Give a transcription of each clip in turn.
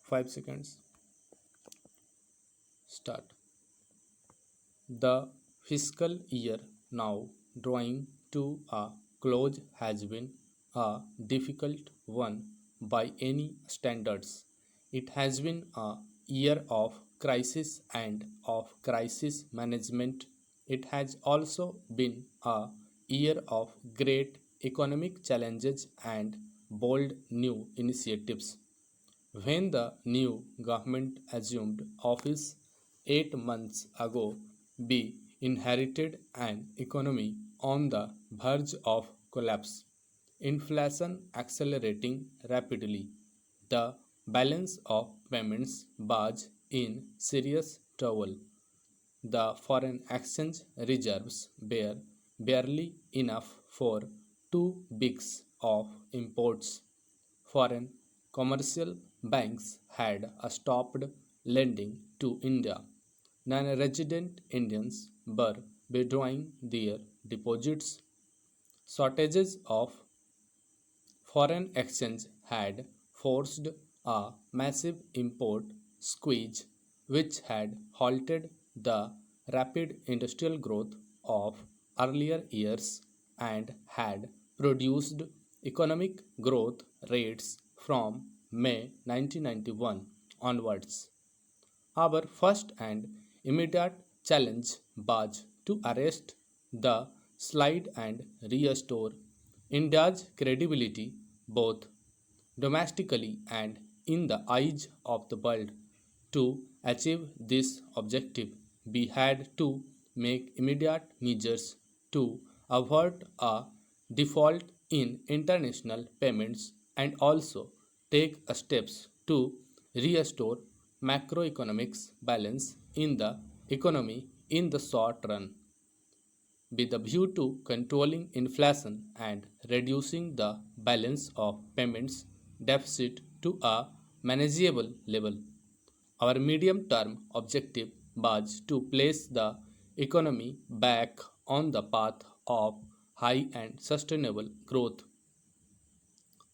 5 seconds. Start. The fiscal year now drawing to a close has been a difficult one by any standards. It has been a year of crisis and of crisis management. It has also been a year of great economic challenges and bold new initiatives. When the new government assumed office 8 months ago, we inherited an economy on the verge of collapse, inflation accelerating rapidly, the balance of payments was in serious trouble, the foreign exchange reserves were barely enough for 2 weeks of imports. Foreign commercial banks had stopped lending to India. Non resident Indians were withdrawing their deposits. Shortages of foreign exchange had forced a massive import squeeze which had halted the rapid industrial growth of earlier years and had produced economic growth rates from May 1991 onwards. Our first and immediate challenge was to arrest the slide and restore India's credibility both domestically and in the eyes of the world. To achieve this objective, we had to make immediate measures to avert a default in international payments and also take steps to restore macroeconomics balance in the economy in the short run with a view to controlling inflation and reducing the balance of payments deficit to a manageable level. Our medium term objective was to place the economy back on the path of high and sustainable growth.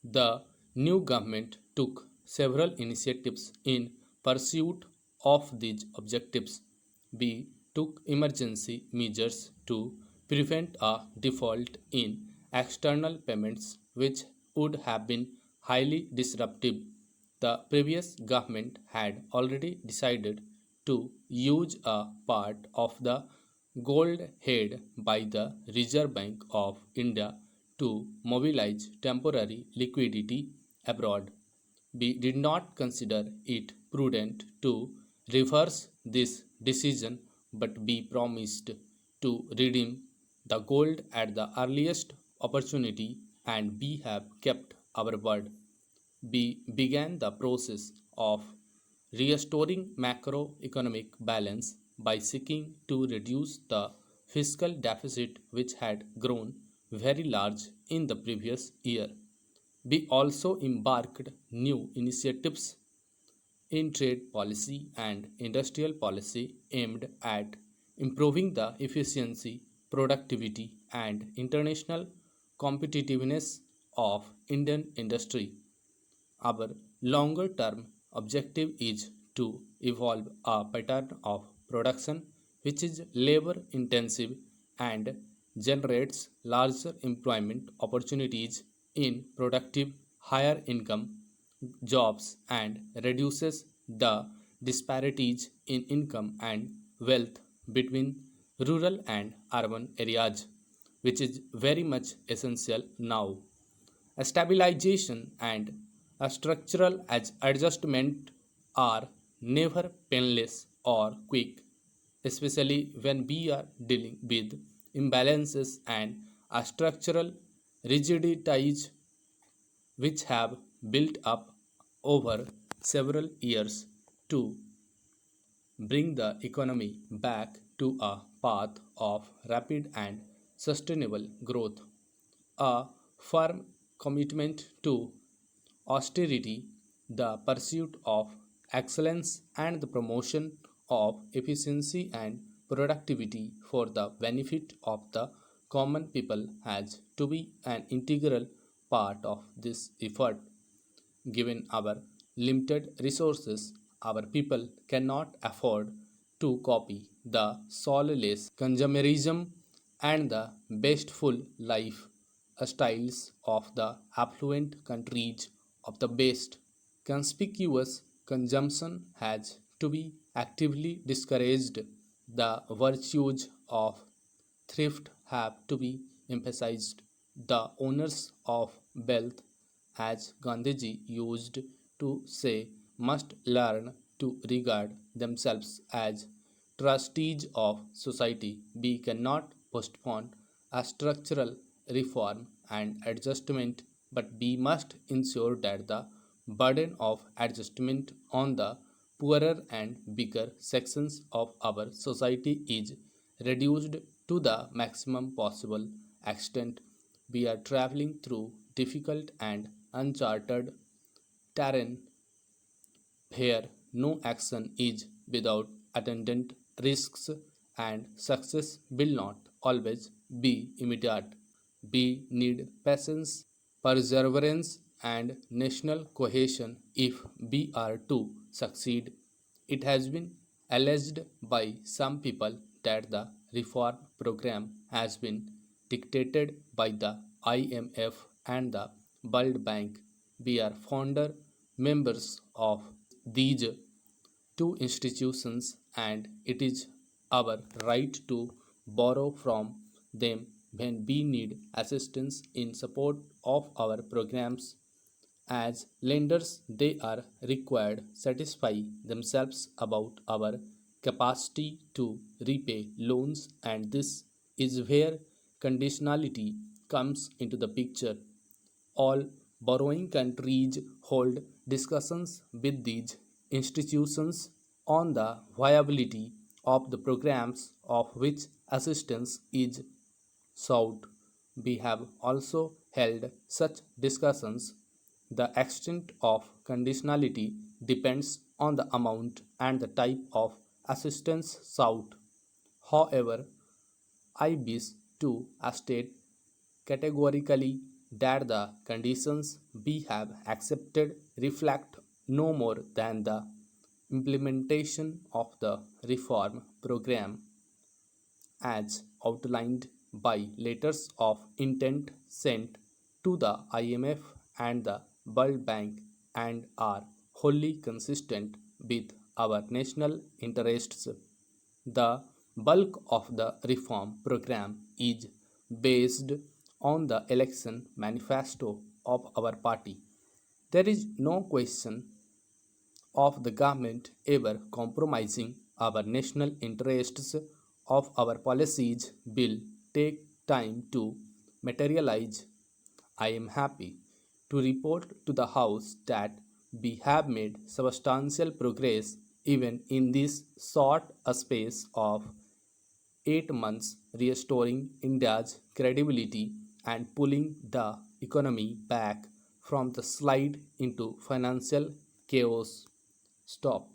The new government took several initiatives in pursuit of these objectives. We took emergency measures to prevent a default in external payments, which would have been highly disruptive. The previous government had already decided to use a part of the gold held by the Reserve Bank of India to mobilize temporary liquidity abroad. We did not consider it prudent to reverse this decision, but we promised to redeem the gold at the earliest opportunity and we have kept our word. We began the process of restoring macroeconomic balance by seeking to reduce the fiscal deficit which had grown very large in the previous year. We also embarked new initiatives in trade policy and industrial policy aimed at improving the efficiency, productivity, and international competitiveness of Indian industry. Our longer term objective is to evolve a pattern of production which is labor intensive and generates larger employment opportunities in productive higher income jobs and reduces the disparities in income and wealth between rural and urban areas, which is very much essential now. A stabilization and a structural adjustment are never painless or quick, especially when we are dealing with imbalances and a structural rigidities which have built up over several years to bring the economy back to a path of rapid and sustainable growth. A firm commitment to austerity, the pursuit of excellence, and the promotion of efficiency and productivity for the benefit of the common people has to be an integral part of this effort. Given our limited resources, our people cannot afford to copy the soulless consumerism and the wasteful life styles of the affluent countries of the West. Conspicuous consumption has to be actively discouraged. The virtues of thrift have to be emphasized. The owners of wealth, as Gandhiji used to say, must learn to regard themselves as trustees of society. We cannot postpone a structural reform and adjustment, but we must ensure that the burden of adjustment on the poorer and weaker sections of our society is reduced to the maximum possible extent. We are traveling through difficult and uncharted terrain here no action is without attendant risks, and success will not always be immediate. We need patience, perseverance, and national cohesion if we are to succeed. It has been alleged by some people that the reform program has been dictated by the IMF and the World Bank. We are founder members of these two institutions, and it is our right to borrow from them when we need assistance in support of our programs. As lenders, they are required to satisfy themselves about our capacity to repay loans, and this is where conditionality comes into the picture. All borrowing countries hold discussions with these institutions on the viability of the programs of which assistance is sought. We have also held such discussions. The extent of conditionality depends on the amount and the type of assistance sought. However, I wish to state categorically that the conditions we have accepted reflect no more than the implementation of the reform program as outlined by letters of intent sent to the IMF and the World Bank and are wholly consistent with our national interests. The bulk of the reform program is based on the election manifesto of our party. There is no question of the government ever compromising our national interests of our policies will take time to materialize. I am happy to report to the House that we have made substantial progress even in this short space of 8 months, restoring India's credibility and pulling the economy back from the slide into financial chaos. Stop.